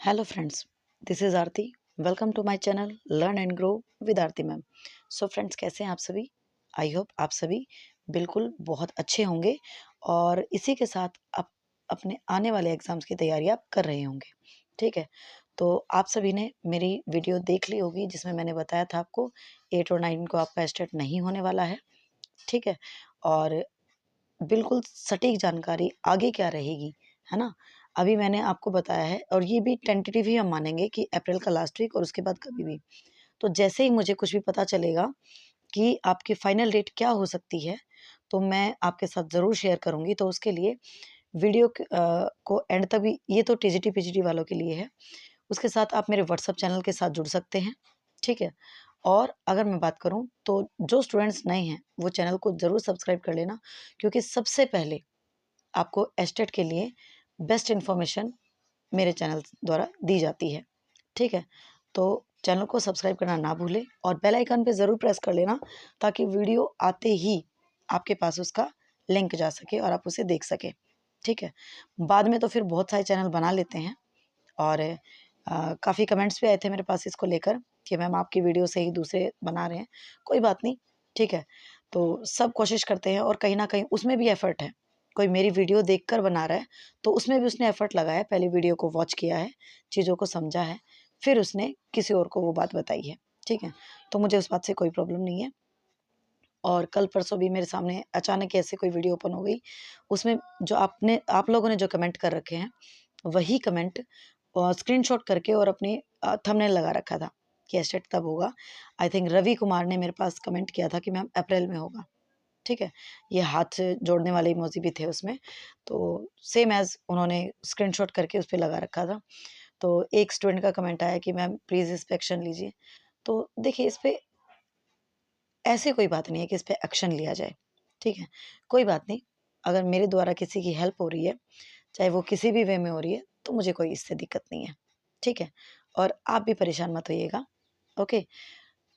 Hello friends, this is Aarti. Welcome to my channel learn and grow with Aarti ma'am. So friends, कैसे हैं आप सभी? I hope आप सभी बिल्कुल बहुत अच्छे होंगे और इसी के साथ आप अपने आने वाले एग्ज़ाम्स की तैयारी आप कर रहे होंगे। ठीक है, तो आप सभी ने मेरी वीडियो देख ली होगी जिसमें मैंने बताया था आपको 8 और 9 को आपका एस्टेट नहीं होने वाला है। ठीक है, और बिल्कुल सटीक जानकारी आगे क्या रहेगी, है ना? अभी मैंने आपको बताया है और ये भी टेंटेटिव ही हम मानेंगे कि अप्रैल का लास्ट वीक और उसके बाद कभी भी। तो जैसे ही मुझे कुछ भी पता चलेगा कि आपकी फाइनल डेट क्या हो सकती है, तो मैं आपके साथ ज़रूर शेयर करूँगी। तो उसके लिए वीडियो को एंड तक भी, ये तो टीजीटी-पीजीटी वालों के लिए है। उसके साथ आप मेरे व्हाट्सएप चैनल के साथ जुड़ सकते हैं, ठीक है? और अगर मैं बात करूँ तो जो स्टूडेंट्स नए हैं, वो चैनल को ज़रूर सब्सक्राइब कर लेना, क्योंकि सबसे पहले आपको एस्टेट के लिए बेस्ट इन्फॉर्मेशन मेरे चैनल द्वारा दी जाती है। ठीक है? तो चैनल को सब्सक्राइब करना ना भूलें और बेल आइकन पे ज़रूर प्रेस कर लेना, ताकि वीडियो आते ही आपके पास उसका लिंक जा सके और आप उसे देख सकें। ठीक है? बाद में तो फिर बहुत सारे चैनल बना लेते हैं और काफ़ी कमेंट्स भी आए थे मेरे पास इसको लेकर कि मैम आपकी वीडियो से ही दूसरे बना रहे हैं। कोई बात नहीं, ठीक है? तो सब कोशिश करते हैं और कहीं न कहीं उसमें भी एफ़र्ट है। कोई मेरी वीडियो देखकर बना रहा है, तो उसमें भी उसने एफ़र्ट लगाया है, पहले वीडियो को वॉच किया है, चीज़ों को समझा है, फिर उसने किसी और को वो बात बताई है, ठीक है? तो मुझे उस बात से कोई प्रॉब्लम नहीं है। और कल परसों भी मेरे सामने अचानक ऐसे कोई वीडियो ओपन हो गई, उसमें जो आप लोगों ने जो कमेंट कर रखे हैं, वही कमेंट स्क्रीनशॉट करके और अपनी थंबनेल लगा रखा था कि एस्टेट तब होगा। आई थिंक रवि कुमार ने मेरे पास कमेंट किया था कि मैम अप्रैल में होगा, ठीक है? ये हाथ से जोड़ने वाले इमोजी भी थे उसमें, तो सेम एज़ उन्होंने स्क्रीनशॉट करके उस पे लगा रखा था। तो एक स्टूडेंट का कमेंट आया कि मैम प्लीज़ इस पे एक्शन लीजिए। तो देखिए, इस पे ऐसी कोई बात नहीं है कि इस पे एक्शन लिया जाए, ठीक है? कोई बात नहीं, अगर मेरे द्वारा किसी की हेल्प हो रही है, चाहे वो किसी भी वे में हो रही है, तो मुझे कोई इससे दिक्कत नहीं है, ठीक है? और आप भी परेशान मत होइएगा, ओके?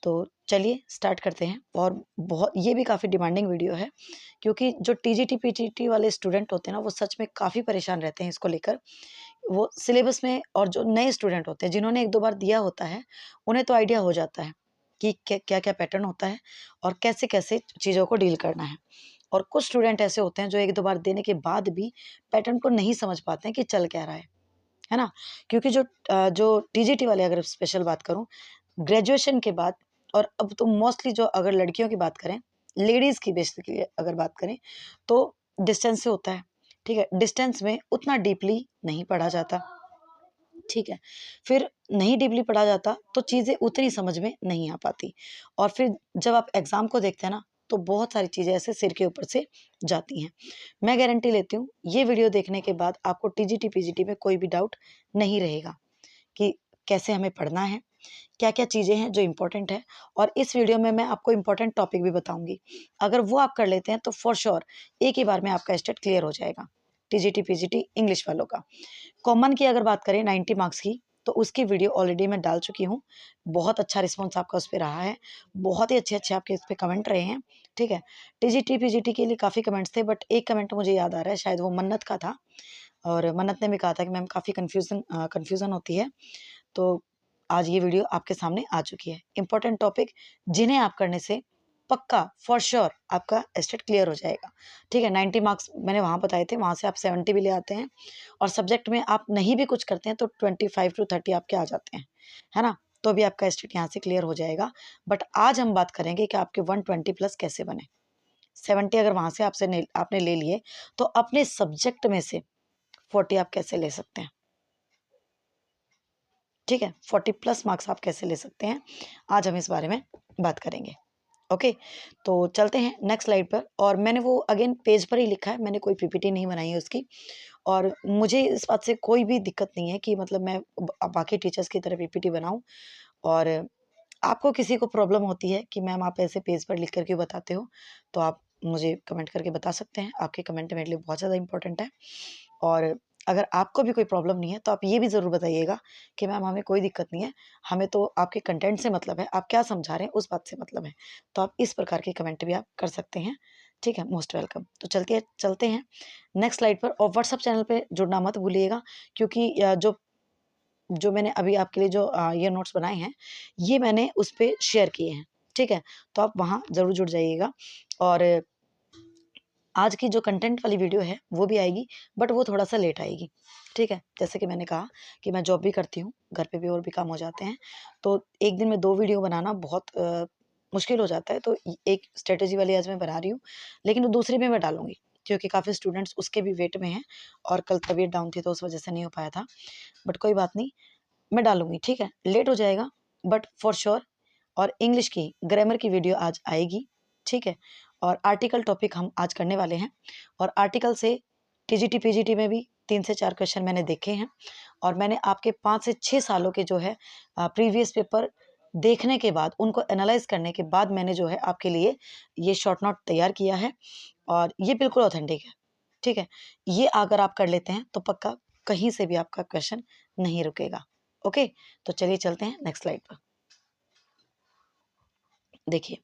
तो चलिए स्टार्ट करते हैं। और बहुत ये भी काफ़ी डिमांडिंग वीडियो है, क्योंकि जो टीजीटी पीजीटी वाले स्टूडेंट होते हैं ना, वो सच में काफ़ी परेशान रहते हैं इसको लेकर। वो सिलेबस में, और जो नए स्टूडेंट होते हैं जिन्होंने 1-2 बार दिया होता है, उन्हें तो आइडिया हो जाता है कि क्या-क्या पैटर्न होता है और कैसे-कैसे चीज़ों को डील करना है। और कुछ स्टूडेंट ऐसे होते हैं जो 1-2 बार देने के बाद भी पैटर्न को नहीं समझ पाते हैं कि चल क्या रहा है ना? क्योंकि जो टीजीटी वाले, अगर स्पेशल बात करूँ, ग्रेजुएशन के बाद, और अब तो मोस्टली जो अगर लड़कियों की बात करें, लेडीज़ की बेसिकली अगर बात करें, तो डिस्टेंस से होता है, ठीक है? डिस्टेंस में उतना डीपली नहीं पढ़ा जाता, ठीक है? फिर नहीं डीपली पढ़ा जाता तो चीज़ें उतनी समझ में नहीं आ पाती, और फिर जब आप एग्ज़ाम को देखते हैं ना, तो बहुत सारी चीज़ें ऐसे सिर के ऊपर से जाती हैं। मैं गारंटी लेती हूँ, ये वीडियो देखने के बाद आपको टीजीटी पीजीटी में कोई भी डाउट नहीं रहेगा कि कैसे हमें पढ़ना है, क्या-क्या चीज़ें हैं जो इम्पोर्टेंट है, और इस वीडियो में मैं आपको इम्पोर्टेंट टॉपिक भी बताऊँगी। अगर वो आप कर लेते हैं तो फॉर श्योर एक ही बार में आपका स्टेट क्लियर हो जाएगा, टीजीटी पीजीटी इंग्लिश वालों का। कॉमन की अगर बात करें 90 मार्क्स की, तो उसकी वीडियो ऑलरेडी मैं डाल चुकी हूँ। बहुत अच्छा रिस्पॉन्स आपका उस पे रहा है। बहुत ही अच्छे-अच्छे आपके इस पे कमेंट रहे हैं, ठीक है? टीजीटी पीजीटी के लिए काफ़ी कमेंट्स थे, बट एक कमेंट मुझे याद आ रहा है, शायद वो मन्नत का था, और मन्नत ने भी कहा था कि मैम काफ़ी कन्फ्यूज़न होती है। तो आज ये वीडियो आपके सामने आ चुकी है। इम्पोर्टेंट टॉपिक जिन्हें आप करने से पक्का फॉर श्योर आपका एस्टेट क्लियर हो जाएगा, ठीक है? 90 मार्क्स मैंने वहाँ बताए थे, वहाँ से आप 70 भी ले आते हैं, और सब्जेक्ट में आप नहीं भी कुछ करते हैं तो 25 टू 30 आपके आ जाते हैं, है ना? तो भी आपका एस्टेट यहाँ से क्लियर हो जाएगा। बट आज हम बात करेंगे कि आपके 120 प्लस कैसे बने। 70 अगर वहाँ से आपने ले लिए, तो अपने सब्जेक्ट में से 40 आप कैसे ले सकते हैं? ठीक है? 40 प्लस मार्क्स आप कैसे ले सकते हैं? आज हम इस बारे में बात करेंगे। ओके? तो चलते हैं नेक्स्ट स्लाइड पर, और मैंने वो अगेन पेज पर ही लिखा है, मैंने कोई पीपीटी नहीं बनाई है उसकी, और मुझे इस बात से कोई भी दिक्कत नहीं है कि मतलब मैं बाकी टीचर्स की तरह पीपीटी बनाऊँ। और आपको किसी को प्रॉब्लम होती है कि मैम आप ऐसे पेज पर लिख कर क्यों बताते हो, तो आप मुझे कमेंट करके बता सकते हैं। आपके कमेंट मेरे लिए बहुत ज़्यादा इम्पोर्टेंट है। और अगर आपको भी कोई प्रॉब्लम नहीं है, तो आप ये भी ज़रूर बताइएगा कि मैम हमें कोई दिक्कत नहीं है, हमें तो आपके कंटेंट से मतलब है, आप क्या समझा रहे हैं उस बात से मतलब है। तो आप इस प्रकार के कमेंट भी आप कर सकते हैं, ठीक है? Most welcome. तो चलते हैं नेक्स्ट स्लाइड पर, और व्हाट्सएप चैनल पे जुड़ना मत भूलिएगा, क्योंकि जो जो मैंने अभी आपके लिए जो ये नोट्स बनाए हैं, ये मैंने उस पर शेयर किए हैं, ठीक है। तो आप वहाँ ज़रूर जुड़ जाइएगा। और आज की जो कंटेंट वाली वीडियो है वो भी आएगी, बट वो थोड़ा सा लेट आएगी, ठीक है। जैसे कि मैंने कहा कि मैं जॉब भी करती हूँ, घर पे भी और भी काम हो जाते हैं, तो एक दिन में 2 वीडियो बनाना बहुत मुश्किल हो जाता है। तो एक स्ट्रेटेजी वाली आज मैं बना रही हूँ, लेकिन वो दूसरी भी मैं डालूंगी, क्योंकि काफ़ी स्टूडेंट्स उसके भी वेट में हैं, और कल तबीयत डाउन थी तो उस वजह से नहीं हो पाया था। बट कोई बात नहीं, मैं डालूंगी, ठीक है। लेट हो जाएगा बट फॉर श्योर। और इंग्लिश की ग्रामर की वीडियो आज आएगी, ठीक है। और आर्टिकल टॉपिक हम आज करने वाले हैं, और आर्टिकल से टीजीटी पीजीटी में भी 3 से 4 क्वेश्चन मैंने देखे हैं, और मैंने आपके 5 से 6 सालों के जो है प्रीवियस पेपर देखने के बाद, उनको एनालाइज करने के बाद मैंने जो है आपके लिए ये शॉर्ट नोट तैयार किया है, और ये बिल्कुल ऑथेंटिक है, ठीक है। ये अगर आप कर लेते हैं तो पक्का कहीं से भी आपका क्वेश्चन नहीं रुकेगा। ओके, तो चलिए चलते हैं नेक्स्ट स्लाइड पर। देखिए,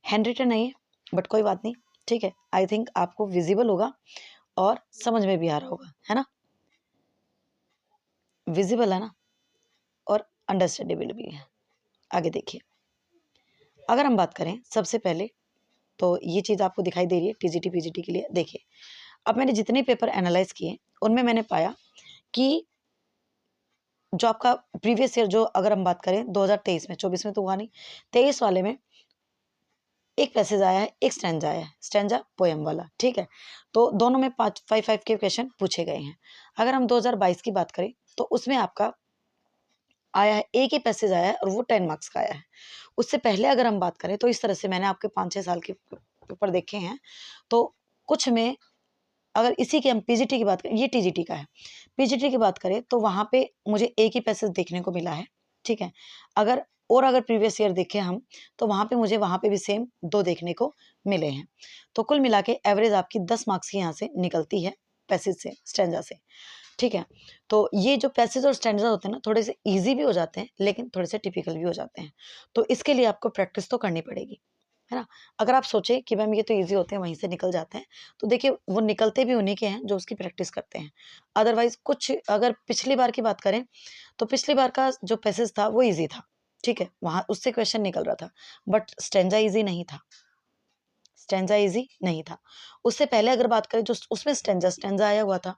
हैंड रिटन नहीं है, बट कोई बात नहीं, ठीक है। आई थिंक आपको विजिबल होगा और समझ में भी आ रहा होगा, है ना। विजिबल है ना, और अंडरस्टैंडेबल भी है। आगे देखिए, अगर हम बात करें सबसे पहले, तो ये चीज़ आपको दिखाई दे रही है टीजीटी पीजीटी के लिए। देखिए, अब मैंने जितने पेपर एनालाइज किए उनमें मैंने पाया कि जो आपका प्रीवियस ईयर, जो अगर हम बात करें 2023 में, 24 में तो हुआ नहीं, 23 वाले में एक पैसेज आया है, एक स्टैंजा आया है, स्टैंजा पोएम वाला, ठीक है। तो दोनों में 5 के क्वेश्चन पूछे गए हैं। अगर हम 2022 की बात करें तो उसमें आपका आया है, एक ही पैसेज आया है, और वो 10 मार्क्स का आया है। उससे पहले अगर हम बात करें तो इस तरह से मैंने आपके 5-6 साल के पेपर देखे हैं, तो कुछ में, अगर इसी की हम पीजीटी की बात करें, ये टीजीटी का है, पीजीटी की बात करें तो वहाँ पे मुझे एक ही पैसेज देखने को मिला है, ठीक है। अगर प्रीवियस ईयर देखें हम, तो वहाँ पे मुझे वहाँ पे भी सेम 2 देखने को मिले हैं। तो कुल मिला के एवरेज आपकी 10 मार्क्स की यहाँ से निकलती है, पैसेज से, स्टैंजा से, ठीक है। तो ये जो पैसेज और स्टैंजा होते हैं ना, थोड़े से ईजी भी हो जाते हैं, लेकिन थोड़े से टिपिकल भी हो जाते हैं। तो इसके लिए आपको प्रैक्टिस तो करनी पड़ेगी, है ना। अगर आप सोचें कि मैम ये तो ईजी होते हैं, वहीं से निकल जाते हैं, तो देखिए वो निकलते भी उन्हीं के हैं जो उसकी प्रैक्टिस करते हैं। अदरवाइज कुछ, अगर पिछली बार की बात करें तो पिछली बार का जो पैसेज था वो ईजी था, ठीक है, वहाँ उससे क्वेश्चन निकल रहा था, बट स्टैंजा ईजी नहीं था, स्टैंजा ईजी नहीं था। उससे पहले अगर बात करें, जो उसमें स्टैंजा स्टैंजा आया हुआ था,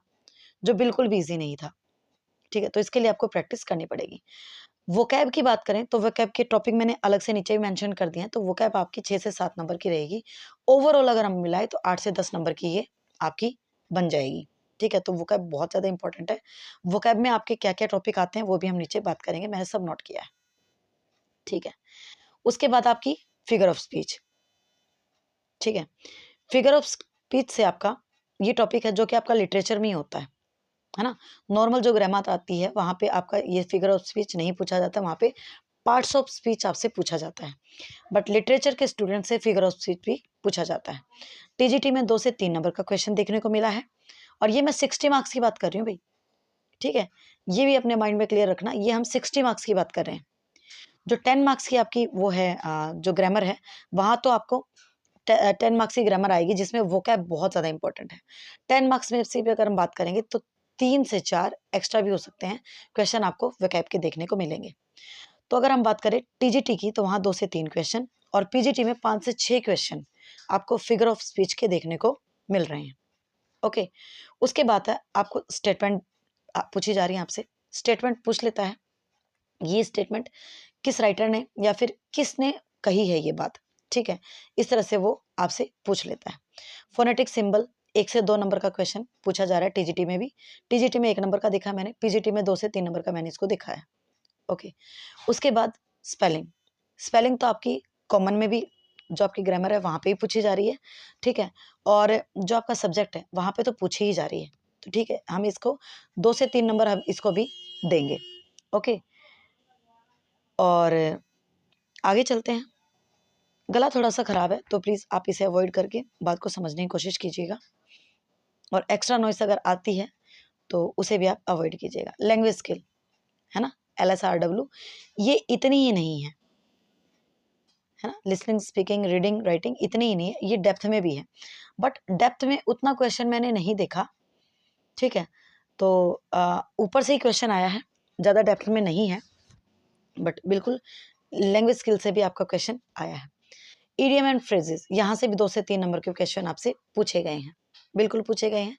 जो बिल्कुल भी ईजी नहीं था, ठीक है। तो इसके लिए आपको प्रैक्टिस करनी पड़ेगी। वोकैब की बात करें तो वोकैब के टॉपिक मैंने अलग से नीचे भी मेंशन कर दिए हैं, तो वोकैब आपकी 6 से 7 नंबर की रहेगी। ओवरऑल अगर हम मिलाएं तो 8 से 10 नंबर की ये आपकी बन जाएगी, ठीक है। तो वोकैब बहुत ज़्यादा इंपॉर्टेंट है। वोकैब में आपके क्या क्या टॉपिक आते हैं वो भी हम नीचे बात करेंगे, मैंने सब नोट किया है, ठीक है। उसके बाद आपकी फिगर ऑफ स्पीच, ठीक है। फिगर ऑफ स्पीच से आपका ये टॉपिक है जो कि आपका लिटरेचर में ही होता है ना। नॉर्मल जो ग्रामर आती है वहाँ पे आपका ये फिगर ऑफ स्पीच नहीं पूछा जाता, वहाँ पे पार्ट्स ऑफ स्पीच आपसे पूछा जाता है। बट लिटरेचर के स्टूडेंट से फिगर ऑफ स्पीच भी पूछा जाता है। टीजीटी में 2 से 3 नंबर का क्वेश्चन देखने को मिला है, और ये मैं 60 मार्क्स की बात कर रही हूँ भाई, ठीक है। ये भी अपने माइंड में क्लियर रखना, ये हम 60 मार्क्स की बात कर रहे हैं। जो 10 मार्क्स की आपकी वो है जो ग्रामर है, वहाँ तो आपको 10 मार्क्स की ग्रामर आएगी, जिसमें वोकैब बहुत ज़्यादा इंपॉर्टेंट है। 10 मार्क्स में से भी अगर हम बात करेंगे तो 3 से 4 एक्स्ट्रा भी हो सकते हैं क्वेश्चन, आपको वोकैब के देखने को मिलेंगे। तो अगर हम बात करें टीजीटी की, तो वहाँ 2 से 3 क्वेश्चन, और पीजीटी में 5 से 6 क्वेश्चन आपको फिगर ऑफ स्पीच के देखने को मिल रहे हैं, ओके। उसके बाद है आपको स्टेटमेंट पूछी जा रही है आपसे, स्टेटमेंट पूछ लेता है, ये स्टेटमेंट किस राइटर ने या फिर किसने कही है ये बात, ठीक है। इस तरह से वो आपसे पूछ लेता है। फोनेटिक सिंबल 1 से 2 नंबर का क्वेश्चन पूछा जा रहा है टीजीटी में भी। टीजीटी में 1 नंबर का देखा मैंने, पीजीटी में 2 से 3 नंबर का मैंने इसको देखा है, ओके। उसके बाद स्पेलिंग, स्पेलिंग तो आपकी कॉमन में भी, जो आपकी ग्रामर है वहाँ पे भी पूछी जा रही है, ठीक है। और जो आपका सब्जेक्ट है वहाँ पे तो पूछी ही जा रही है, तो ठीक है, हम इसको 2 से 3 नंबर हम इसको भी देंगे, ओके। और आगे चलते हैं। गला थोड़ा सा ख़राब है तो प्लीज़ आप इसे अवॉइड करके बात को समझने की कोशिश कीजिएगा, और एक्स्ट्रा नॉइस अगर आती है तो उसे भी आप अवॉइड कीजिएगा। लैंग्वेज स्किल है ना, LSRW, ये इतनी ही नहीं है, है ना। लिसनिंग, स्पीकिंग, रीडिंग, राइटिंग इतनी ही नहीं है, ये डेप्थ में भी है, बट डेप्थ में उतना क्वेश्चन मैंने नहीं देखा, ठीक है। तो ऊपर से ही क्वेश्चन आया है, ज़्यादा डेप्थ में नहीं है, बट बिल्कुल लैंग्वेज स्किल से भी आपका क्वेश्चन आया है। इडियम एंड फ्रेजेस, यहाँ से भी 2 से 3 नंबर के क्वेश्चन आपसे पूछे गए हैं, बिल्कुल पूछे गए हैं।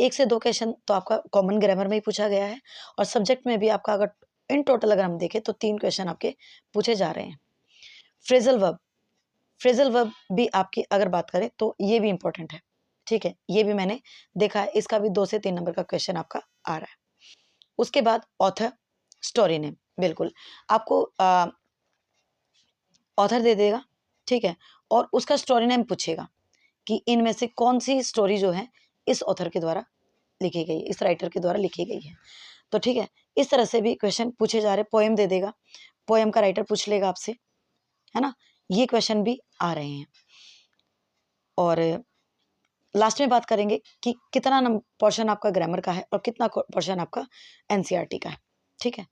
एक से 2 क्वेश्चन तो आपका कॉमन ग्रामर में ही पूछा गया है, और सब्जेक्ट में भी आपका अगर इन टोटल अगर हम देखें तो 3 क्वेश्चन आपके पूछे जा रहे हैं। फ्रेजल वर्ब, फ्रेजल वर्ब भी आपकी अगर बात करें तो ये भी इंपॉर्टेंट है, ठीक है, ये भी मैंने देखा है, इसका भी 2 से 3 नंबर का क्वेश्चन आपका आ रहा है। उसके बाद ऑथर, स्टोरी नेम, बिल्कुल आपको ऑथर दे देगा, ठीक है, और उसका स्टोरी नेम पूछेगा कि इनमें से कौन सी स्टोरी जो है इस ऑथर के द्वारा लिखी गई है, इस राइटर के द्वारा लिखी गई है। तो ठीक है, इस तरह से भी क्वेश्चन पूछे जा रहे। पोएम दे देगा, पोएम का राइटर पूछ लेगा आपसे, है ना, ये क्वेश्चन भी आ रहे हैं। और लास्ट में बात करेंगे कि कितना पोर्शन आपका ग्रामर का है और कितना पोर्शन आपका एनसीईआरटी का है, ठीक है।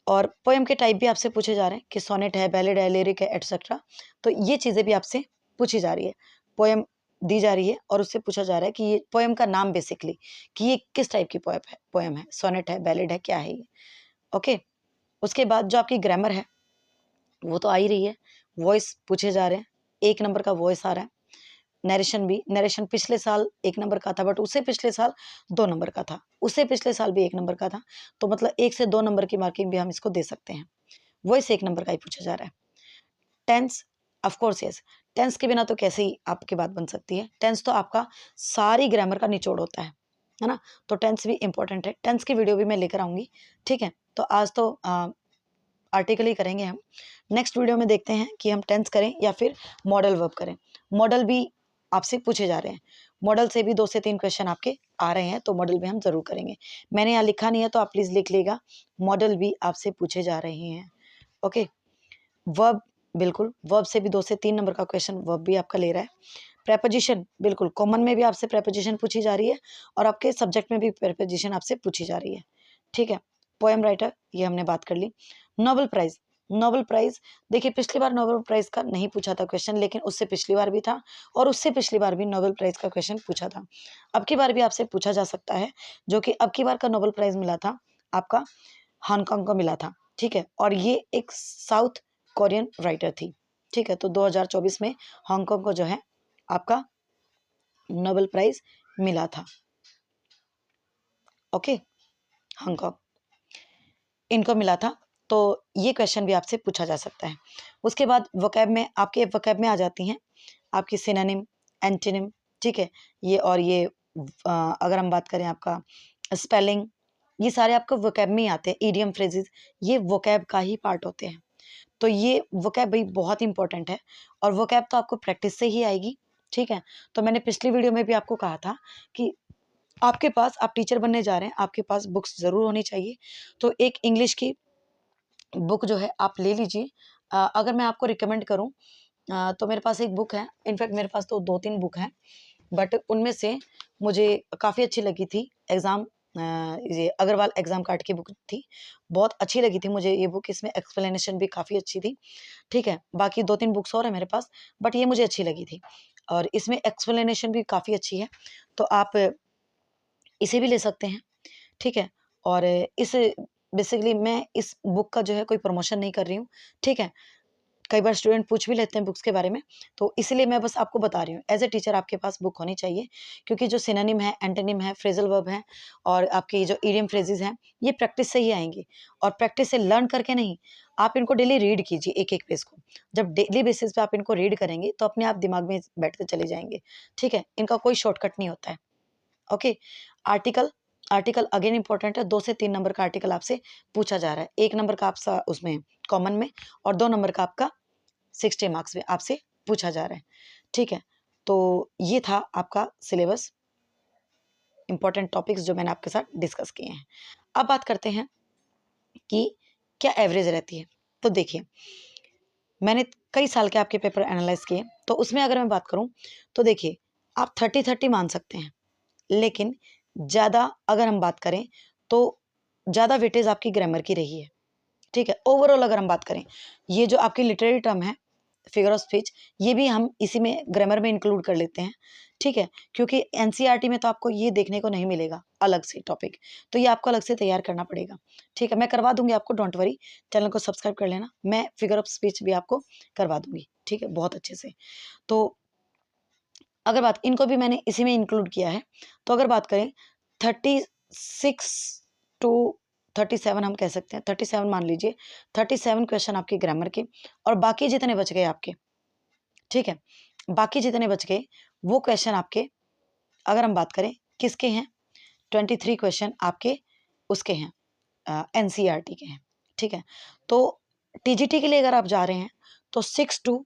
और पोएम के टाइप भी आपसे पूछे जा रहे हैं कि सोनेट है, बैलेड है, लिरिक है, एटसेट्रा। तो ये चीज़ें भी आपसे पूछी जा रही है, पोएम दी जा रही है और उससे पूछा जा रहा है कि ये पोएम का नाम बेसिकली, कि ये किस टाइप की पोएम है, सोनेट है, बैलेड है, क्या है ये, ओके। उसके बाद जो आपकी ग्रामर है वो तो आ ही रही है, वॉइस पूछे जा रहे हैं, 1 नंबर का वॉइस आ रहा है। नरेशन भी, नरेशन पिछले साल 1 नंबर का था, बट उससे पिछले साल 2 नंबर का था, उससे पिछले साल भी 1 नंबर का था, तो मतलब 1 से 2 नंबर की मार्किंग भी हम इसको दे सकते हैं। वॉइस 1 नंबर का ही पूछा जा रहा है। Tense, of course yes, tense के बिना तो कैसे ही आपकी बात बन सकती है। टेंस तो आपका सारी ग्रामर का निचोड़ होता है ना, तो टेंस भी इंपॉर्टेंट है। टेंस की वीडियो भी मैं लेकर आऊंगी, ठीक है। तो आज तो आर्टिकल ही करेंगे हम, नेक्स्ट वीडियो में देखते हैं कि हम टेंस करें या फिर मॉडल वर्ब करें। मॉडल भी आपसे पूछे जा रहे हैं, मॉडल से भी 2 से 3 क्वेश्चन आपके आ रहे हैं, तो मॉडल भी हम जरूर करेंगे। मैंने यहाँ लिखा नहीं है तो आप प्लीज लिख लेगा, मॉडल भी आपसे पूछे जा रहे हैं, ओके। वर्ब, बिल्कुल वर्ब से भी 2 से 3 नंबर का क्वेश्चन वर्ब भी आपका ले रहा है। प्रेपोजिशन, बिल्कुल कॉमन में भी आपसे प्रेपोजिशन पूछी जा रही है और आपके सब्जेक्ट में भी प्रेपोजिशन आपसे पूछी जा रही है, ठीक है। पोएम राइटर, ये हमने बात कर ली। नोबेल प्राइज, नोबेल प्राइज देखिए, पिछली बार नोबेल प्राइज का नहीं पूछा था क्वेश्चन, लेकिन उससे पिछली बार भी था और उससे पिछली बार भी नोबेल प्राइज का क्वेश्चन पूछा था। अब की बार भी आपसे पूछा जा सकता है, जो कि अब की बार का नोबेल प्राइज मिला था आपका हांगकांग को मिला था, ठीक है, और ये एक साउथ कोरियन राइटर थी, ठीक है। तो 2024 में हांगकांग को जो है आपका नोबेल प्राइज मिला था, ओके, हांगकांग इनको मिला था। तो ये क्वेश्चन भी आपसे पूछा जा सकता है। उसके बाद वोकैब में, आपके वोकैब में आ जाती हैं आपकी सिनोनिम, एंटोनिम, ठीक है, ये और ये अगर हम बात करें आपका स्पेलिंग, ये सारे आपको वोकैब में ही आते हैं। ईडियम फ्रेजेस ये वोकैब का ही पार्ट होते हैं। तो ये वोकैब भाई बहुत इंपॉर्टेंट है, और वोकैब तो आपको प्रैक्टिस से ही आएगी, ठीक है। तो मैंने पिछली वीडियो में भी आपको कहा था कि आपके पास, आप टीचर बनने जा रहे हैं, आपके पास बुक्स ज़रूर होनी चाहिए। तो एक इंग्लिश की बुक जो है आप ले लीजिए। अगर मैं आपको रिकमेंड करूं, तो मेरे पास एक बुक है, इनफैक्ट मेरे पास तो 2-3 बुक हैं, बट उनमें से मुझे काफ़ी अच्छी लगी थी एग्ज़ाम, ये अग्रवाल एग्ज़ाम कार्ड की बुक थी, बहुत अच्छी लगी थी मुझे ये बुक, इसमें एक्सप्लेनेशन भी काफ़ी अच्छी थी, ठीक है। बाकी 2-3 बुक्स और हैं मेरे पास, बट ये मुझे अच्छी लगी थी और इसमें एक्सप्लेनेशन भी काफ़ी अच्छी है, तो आप इसे भी ले सकते हैं, ठीक है। और इस बेसिकली मैं इस बुक का जो है कोई प्रमोशन नहीं कर रही हूँ, ठीक है। कई बार स्टूडेंट पूछ भी लेते हैं बुक्स के बारे में, तो इसलिए मैं बस आपको बता रही हूँ, एज ए टीचर आपके पास बुक होनी चाहिए, क्योंकि जो सिनोनिम है, एंटोनिम है, फ्रेजल वर्ब है और आपकी जो इडियम फ्रेजेस हैं, ये प्रैक्टिस से ही आएंगी, और प्रैक्टिस से लर्न करके नहीं, आप इनको डेली रीड कीजिए एक एक पेज को। जब डेली बेसिस पे आप इनको रीड करेंगे तो अपने आप दिमाग में बैठते चले जाएंगे, ठीक है। इनका कोई शॉर्टकट नहीं होता है, okay. Article, article again important है, 2 से 3 नंबर का आर्टिकल आपसे पूछा जा रहा है। 1 नंबर का आपका उसमें कॉमन में और 2 नंबर का आपका 60 मार्क्स में आपसे पूछा जा रहा है, ठीक है। तो ये था आपका सिलेबस, इंपॉर्टेंट टॉपिक्स जो मैंने आपके साथ डिस्कस किए हैं। अब बात करते हैं कि क्या एवरेज रहती है। तो देखिए, मैंने कई साल के आपके पेपर एनालाइज किए, तो उसमें अगर मैं बात करूं तो देखिए, आप 30-30 मान सकते हैं, लेकिन ज़्यादा अगर हम बात करें तो ज़्यादा वेटेज आपकी ग्रामर की रही है, ठीक है। ओवरऑल अगर हम बात करें, ये जो आपकी लिटरेरी टर्म है, फिगर ऑफ स्पीच, ये भी हम इसी में ग्रामर में इंक्लूड कर लेते हैं, ठीक है, क्योंकि एनसीईआरटी में तो आपको ये देखने को नहीं मिलेगा अलग से टॉपिक, तो ये आपको अलग से तैयार करना पड़ेगा, ठीक है। मैं करवा दूंगी आपको, डोंट वरी, चैनल को सब्सक्राइब कर लेना, मैं फिगर ऑफ स्पीच भी आपको करवा दूंगी, ठीक है, बहुत अच्छे से। तो अगर बात, इनको भी मैंने इसी में इंक्लूड किया है। तो अगर बात करें 36 टू 37, हम कह सकते हैं 37 मान लीजिए, 37 क्वेश्चन आपके ग्रामर के, और बाकी जितने बच गए आपके, ठीक है, बाकी जितने बच गए वो क्वेश्चन आपके, अगर हम बात करें किसके हैं, 23 क्वेश्चन आपके उसके हैं, एनसीईआरटी के हैं, ठीक है। तो टीजीटी के लिए अगर आप जा रहे हैं तो 6 टू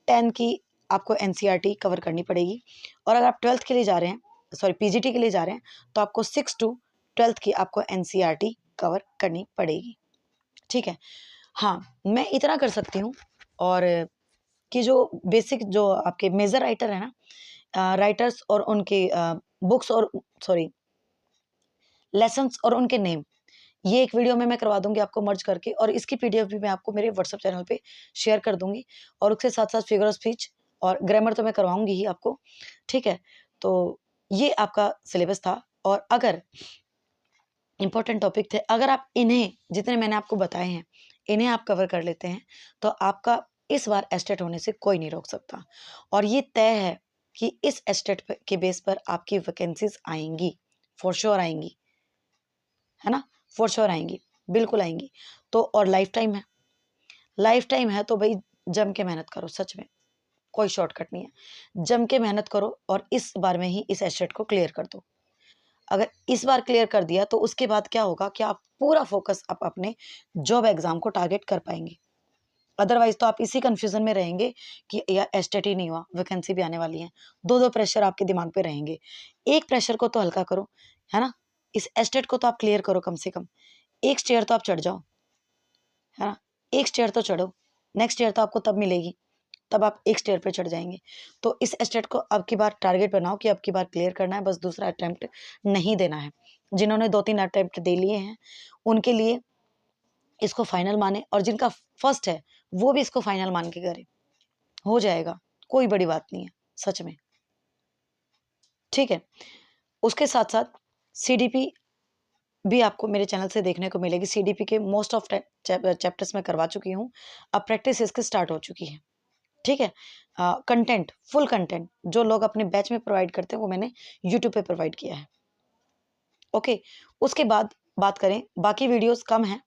10 की आपको एनसीईआरटी कवर करनी पड़ेगी, और अगर आप 12th के लिए जा रहे हैं, सॉरी पीजीटी के लिए जा रहे हैं, तो आपको 6 टू 12th की आपको एनसीईआरटी कवर करनी पड़ेगी, ठीक है। हाँ, मैं इतना कर सकती हूँ, और कि जो बेसिक जो आपके मेजर राइटर है ना, राइटर्स और उनके बुक्स और सॉरी लेसन्स और उनके नेम, ये एक वीडियो में मैं करवा दूंगी आपको मर्ज करके, और इसकी पीडीएफ भी मैं आपको मेरे व्हाट्सएप चैनल पे शेयर कर दूंगी, और उसके साथ साथ फिगर ऑफ स्पीच और ग्रामर तो मैं करवाऊंगी ही आपको, ठीक है। तो ये आपका सिलेबस था, और अगर इंपॉर्टेंट टॉपिक थे, अगर आप इन्हें जितने मैंने आपको बताए हैं इन्हें आप कवर कर लेते हैं, तो आपका इस बार एस्टेट होने से कोई नहीं रोक सकता, और ये तय है कि इस एस्टेट के बेस पर आपकी वैकेंसीज आएंगी, फॉर श्योर आएंगी, है ना, फॉर श्योर आएंगी, बिल्कुल आएंगी। तो और लाइफ टाइम है, लाइफ टाइम है, तो भाई जम के मेहनत करो, सच में कोई शॉर्टकट नहीं है, जम के मेहनत करो, और इस बार में ही इस एस्टेट को क्लियर कर दो। अगर इस बार क्लियर कर दिया तो उसके बाद क्या होगा कि आप पूरा फोकस आप अपने जॉब एग्जाम को टारगेट कर पाएंगे, अदरवाइज तो आप इसी कंफ्यूजन में रहेंगे कि यार एस्टेट ही नहीं हुआ, वैकेंसी भी आने वाली है, दो दो प्रेशर आपके दिमाग पे रहेंगे। एक प्रेशर को तो हल्का करो, है ना, इस एस्टेट को तो आप क्लियर करो, कम से कम एक स्टेयर तो आप चढ़ जाओ, है ना, एक स्टेयर तो चढ़ो, नेक्स्ट ईयर तो आपको तब मिलेगी, तब आप एक स्टेयर पे चढ़ जाएंगे। तो इस एस्टेट को अब की बार टारगेट बनाओ कि अब की बार क्लियर करना है, बस दूसरा अटेम्प्ट नहीं देना है। जिन्होंने 2-3 अटेम्प्ट दे लिए हैं उनके लिए इसको फाइनल माने, और जिनका फर्स्ट है वो भी इसको फाइनल मान के करे, हो जाएगा, कोई बड़ी बात नहीं है, सच में, ठीक है। उसके साथ साथ सीडीपी भी आपको मेरे चैनल से देखने को मिलेगी, सीडीपी के मोस्ट ऑफ चैप्टर्स में करवा चुकी हूँ, अब प्रैक्टिस इसकी स्टार्ट हो चुकी है, ठीक है। कंटेंट, फुल कंटेंट जो लोग अपने बैच में प्रोवाइड करते हैं वो मैंने यूट्यूब पे प्रोवाइड किया है, ओके। उसके बाद बात करें, बाकी वीडियोस कम हैं,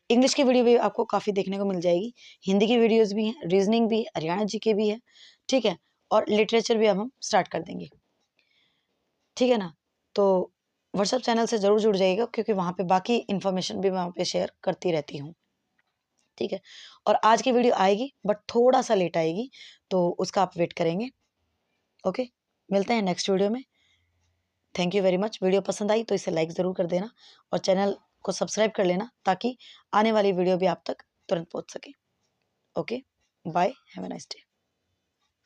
इंग्लिश की वीडियो भी आपको काफ़ी देखने को मिल जाएगी, हिंदी की वीडियोस भी हैं, रीजनिंग भी, हरियाणा जी के भी है, ठीक है, और लिटरेचर भी अब हम स्टार्ट कर देंगे, ठीक है ना। तो व्हाट्सएप चैनल से ज़रूर जुड़ जाइएगा, क्योंकि वहाँ पे बाकी इन्फॉर्मेशन भी मैं वहाँ पे शेयर करती रहती हूँ, ठीक है। और आज की वीडियो आएगी बट थोड़ा सा लेट आएगी, तो उसका आप वेट करेंगे, ओके। मिलते हैं नेक्स्ट वीडियो में, thank you very much. Video पसंद आई तो इसे लाइक ज़रूर कर देना, और चैनल को सब्सक्राइब कर लेना, ताकि आने वाली वीडियो भी आप तक तुरंत पहुँच सके, okay. Bye, have a nice day.